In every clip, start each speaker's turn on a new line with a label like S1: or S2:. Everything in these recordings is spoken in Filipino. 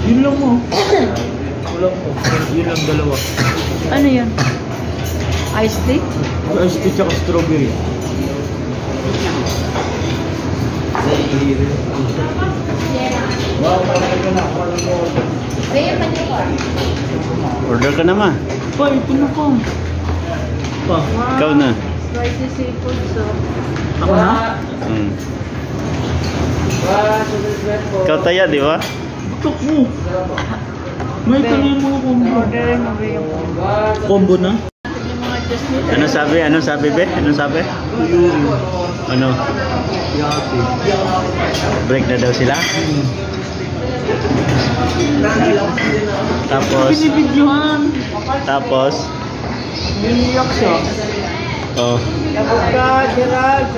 S1: Yun lang mo. Wala po. Yun lang dalawa.
S2: Ano yan? Iced tea?
S1: Iced tea tsaka strawberry.
S3: Order ka na ma.
S1: Pa, ito na pa. Pa.
S3: Ikaw na.
S2: Spicy seafood, so.
S1: Ako na?
S3: Ikaw taya, di ba?
S1: Tok mo. May kanina mga combo.
S2: Orderin mo ba yung
S1: Combo na?
S2: yung mga just nito?
S3: Ano sabi? Ano sabi, be? Ano sabi? Ano?
S1: Yati.
S3: Break na daw sila? Tapos?
S1: Binibidyohan.
S3: Tapos?
S1: Biniyak siya.
S3: Oh.
S2: Tapos ka, Gerald.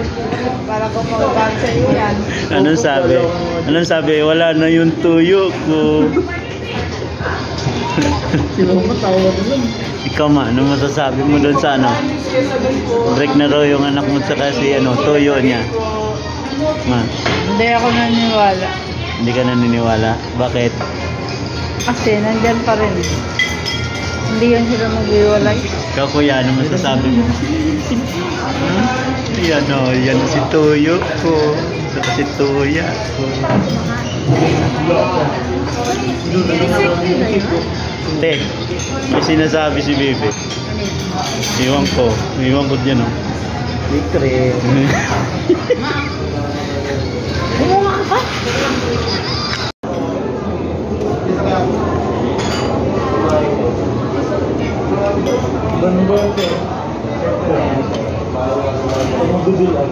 S2: Para ko magagaan sa iyo yan.
S3: Anong sabi? Anong sabi? Wala na yung tuyo ko.
S1: Sino mo tawag lang?
S3: Ikaw ma, ano masasabi mo doon sa ano? Break na raw yung anak mo sa kasi ano, tuyo niya. Ma,
S2: Hindi ako naniniwala.
S3: hindi ka naniniwala? Bakit?
S2: Kasi nandyan pa rin. Hindi yan sila mag-iwalay.
S3: Ikaw kuya, ano masasabi mo? Yan o, yan si tuyo ko. Saka si tuya ko. Te, may sinasabi si Bebe. Iwan ko dyan o.
S1: Victory.
S2: Bumuha ka pa?
S1: Banba ko. Magugulan.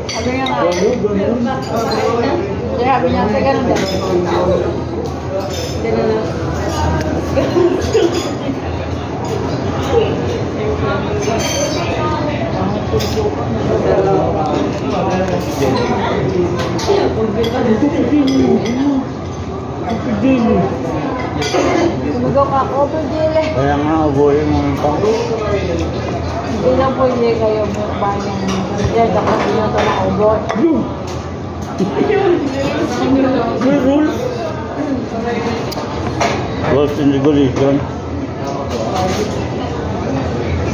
S2: Sabi nga nga. Sabi niya, sa ganun daw. Ganun. Sumigaw ka, open dili.
S3: Kaya nga, ubuhin mo yung pang.
S2: Hindi lang pwede kayo bayan ng dyan, dapat hindi na ito na-obot.
S1: May rules.
S3: Rules and regulation.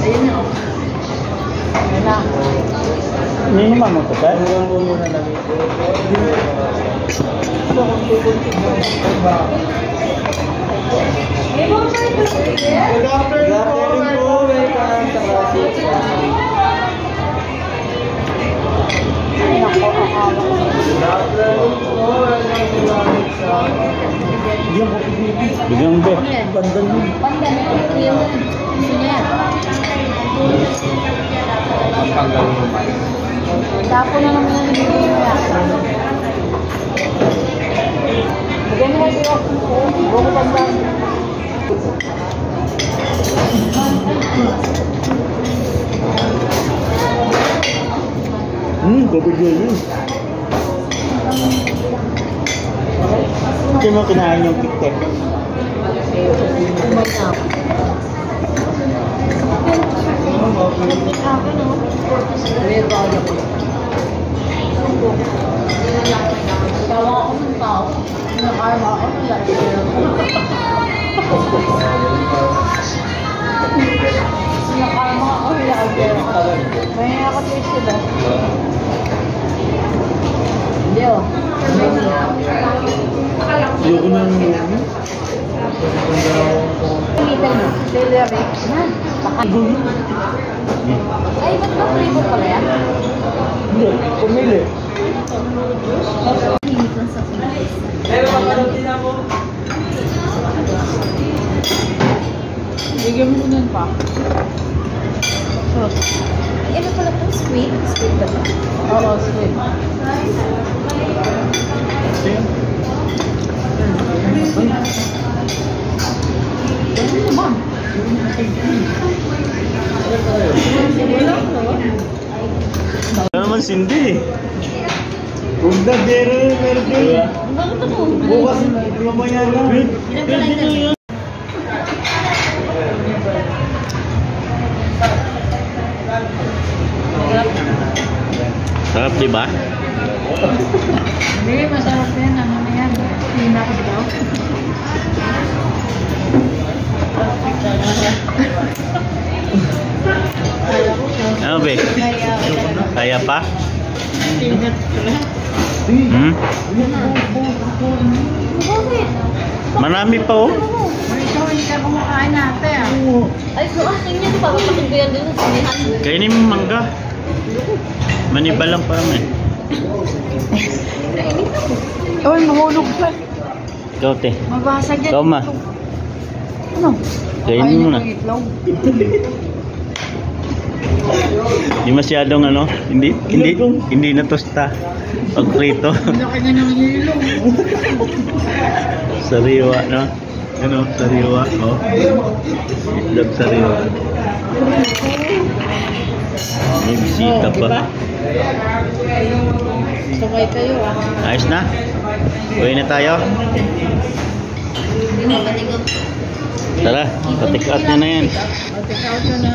S2: Ayun na. Ayun na.
S3: Hindi naman mo ito, sir? Bigyan be.
S1: Pandan mo.
S2: Tapo na naman na nabibigay mo yata. Bigyan mo kayo ako. Buko pandan.
S1: Babigyan yun. Hindi mo kinain yung tiktek.
S2: Tawa ako ng tao. Nakarma ako ng laki. Nakarma ako ng laki. May nakataste sila. Hindi o.
S1: Ayoko na yung
S2: Celery. Baka gulo. Ay, ba't ba flavor pala yan?
S1: hindi, pumili.
S2: Bigyan mo nun pa.
S4: Ano pala po? Sweet? Sweet ba ito?
S2: Oo, sweet.
S3: Ano naman sindi?
S1: Huwag na, Jerry, meron din.
S4: Bakit ako?
S1: Bukas, mamaya na.
S4: Pinapalagay na.
S3: Sarap, di ba?
S2: Hindi, masarap yan. Ano na yan? Pinakot daw.
S3: Ano, be? Kaya pa? Marami pa, oh.
S2: Ito, hindi ka kumakain natin.
S4: Ay, so akin yan. Papapakit ko yan doon sa sinihan.
S3: Kainin mo mangga. Maniba lang pa naman.
S2: Uy, mahulog pa.
S3: Ikaw, te.
S2: Mabasag yan.
S3: Ikaw, ma.
S2: Ano?
S3: Kainin mo na.
S2: Kainin ko itlog.
S3: Hindi masyadong ano, hindi na tosta. Pag prito.
S2: Laki na ng ilong.
S3: Sariwa, no? Ano, sariwa, oh. Itlog sariwa. May bisita pa.
S2: Sabay kayo ah.
S3: Ayos na? Uwi na tayo? Tara, patik out nyo na yan.
S2: Take out na.